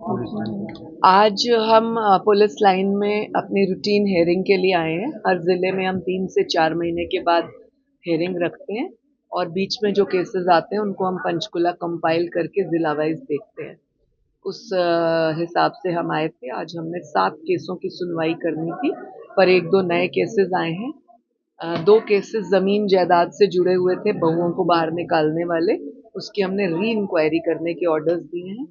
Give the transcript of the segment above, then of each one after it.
आज हम police line में अपनी रूटीन हेयरिंग के लिए आए हैं। हर ज़िले में हम 3 से 4 महीने के बाद हेयरिंग रखते हैं और बीच में जो केसेस आते हैं उनको हम पंचकुला कंपाइल करके ज़िला वाइज़ देखते हैं। उस हिसाब से हम आए थे। आज हमने 7 केसों की सुनवाई करनी थी, पर 1-2 नए केसेस आए हैं। 2 केसेस ज़मीन जायदाद से जुड़े हुए थे, बहुओं को बाहर निकालने वाले, उसकी हमने री इंक्वायरी करने के ऑर्डर्स दिए हैं।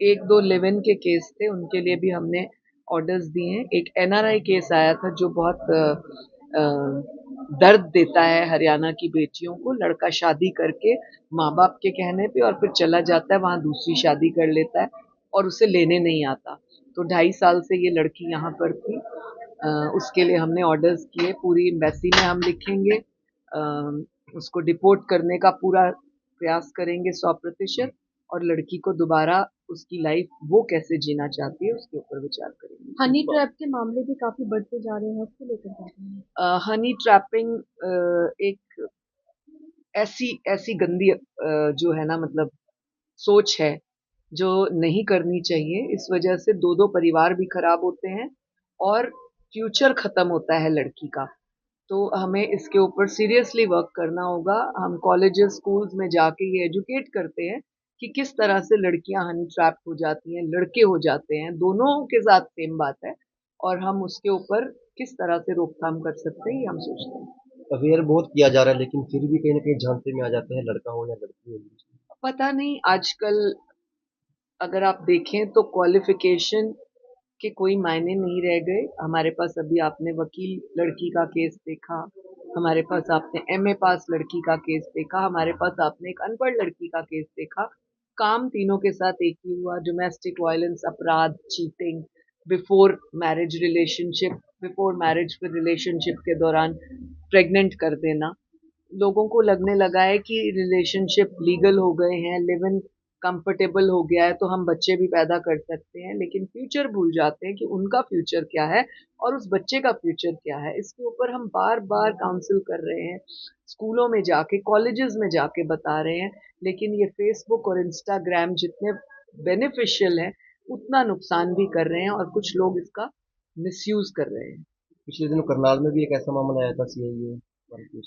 1-2 लिव इन के केस थे, उनके लिए भी हमने ऑर्डर्स दिए हैं। एक एनआरआई केस आया था जो बहुत दर्द देता है हरियाणा की बेटियों को। लड़का शादी करके माँ-बाप के कहने पे और फिर चला जाता है, वहाँ दूसरी शादी कर लेता है और उसे लेने नहीं आता। तो 2.5 साल से ये लड़की यहाँ पर थी। उसके लिए हमने ऑर्डर्स किए, पूरी एम्बेसी में हम लिखेंगे, उसको डिपोर्ट करने का पूरा प्रयास करेंगे 100% और लड़की को दोबारा उसकी लाइफ वो कैसे जीना चाहती है उसके ऊपर विचार करेंगे। हनी ट्रैप के मामले भी काफी बढ़ते जा रहे हैं, उसको लेकर क्या कहेंगे? हनी ट्रैपिंग एक ऐसी ऐसी गंदी जो है ना मतलब सोच है जो नहीं करनी चाहिए। इस वजह से 2-2 परिवार भी खराब होते हैं और फ्यूचर खत्म होता है लड़की का। तो हमें इसके ऊपर सीरियसली वर्क करना होगा। हम कॉलेजेस, स्कूल्स में जाके ये एजुकेट करते हैं कि किस तरह से लड़कियां हनी ट्रैप हो जाती हैं, लड़के हो जाते हैं, दोनों के साथ सेम बात है और हम उसके ऊपर किस तरह से रोकथाम कर सकते हैं ये हम सोचते हैं। अवेयर बहुत किया जा रहा है लेकिन फिर भी कहीं न कहीं झांसे में आ जाते हैं, लड़का हो या लड़की हो। पता नहीं आजकल अगर आप देखें तो क्वालिफिकेशन के कोई मायने नहीं रह गए। हमारे पास अभी आपने वकील लड़की का केस देखा, हमारे पास आपने एमए पास लड़की का केस देखा, हमारे पास आपने एक अनपढ़ लड़की का केस देखा। काम तीनों के साथ एक ही हुआ, डोमेस्टिक वायलेंस, अपराध, cheating, before marriage relationship, before marriage फिर रिलेशनशिप के दौरान प्रेग्नेंट कर देना। लोगों को लगने लगा है कि रिलेशनशिप लीगल हो गए हैं, लिव इन कंफर्टेबल हो गया है तो हम बच्चे भी पैदा कर सकते हैं, लेकिन फ्यूचर भूल जाते हैं कि उनका फ्यूचर क्या है और उस बच्चे का फ्यूचर क्या है। इसके ऊपर हम बार-बार काउंसिल कर रहे हैं, स्कूलों में जाके, कॉलेजेस में जाके बता रहे हैं, लेकिन ये फेसबुक और इंस्टाग्राम जितने बेनिफिशियल हैं, उतना नुकसान भी कर रहे हैं और कुछ लोग इसका मिसयूज़ कर रहे हैं। पिछले दिनों करनाल में भी एक ऐसा मामला आया था सीआईए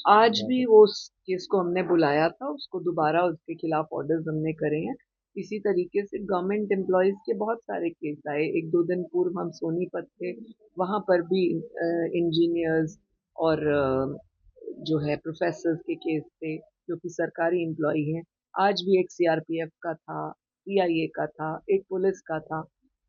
आज भी वो उस केस को हमने बुलाया था, उसको दोबारा उसके खिलाफ ऑर्डर्स हमने करे हैं। इसी तरीके से गवर्नमेंट एम्प्लॉइज़ के बहुत सारे केस आए। 1-2 दिन पूर्व हम सोनीपत थे, वहाँ पर भी इंजीनियर्स और जो है प्रोफ़ेसर्स के केस थे, जो कि सरकारी एम्प्लॉयी हैं। आज भी एक सीआरपीएफ का था, सीआईए का था, एक पुलिस का था।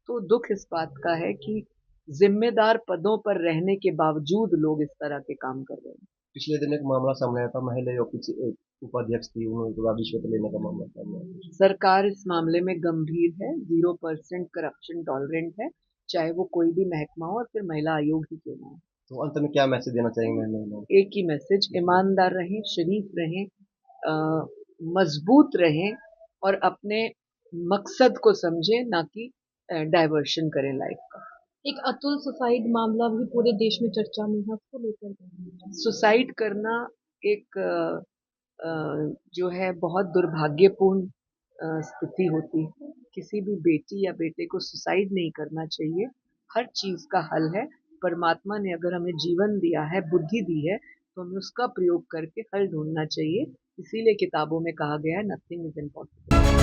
तो दुःख इस बात का है कि ज़िम्मेदार पदों पर रहने के बावजूद लोग इस तरह के काम कर रहे हैं। पिछले दिन एक मामला सामने आया था, महिला आयोग की एक उपाध्यक्ष थी, उन्होंने रिश्वत लेने का मामला सामने आया। सरकार इस मामले में गंभीर है, 0% करप्शन टॉलरेंट है, चाहे वो कोई भी महकमा हो और फिर महिला आयोग ही क्यों ना हो। तो अंत में क्या मैसेज देना चाहेंगे महिलाओं? एक ही मैसेज, ईमानदार रहें, शरीफ रहें, मजबूत रहें और अपने मकसद को समझें, ना कि डायवर्शन करें लाइफ का। एक अतुल सुसाइड मामला भी पूरे देश में चर्चा में है, उसको लेकर क्या कहेंगे? सुसाइड करना एक जो है बहुत दुर्भाग्यपूर्ण स्थिति होती है। किसी भी बेटी या बेटे को सुसाइड नहीं करना चाहिए। हर चीज़ का हल है। परमात्मा ने अगर हमें जीवन दिया है, बुद्धि दी है, तो हमें उसका प्रयोग करके हल ढूँढना चाहिए। इसीलिए किताबों में कहा गया है नथिंग इज़ इम्पॉसिबल।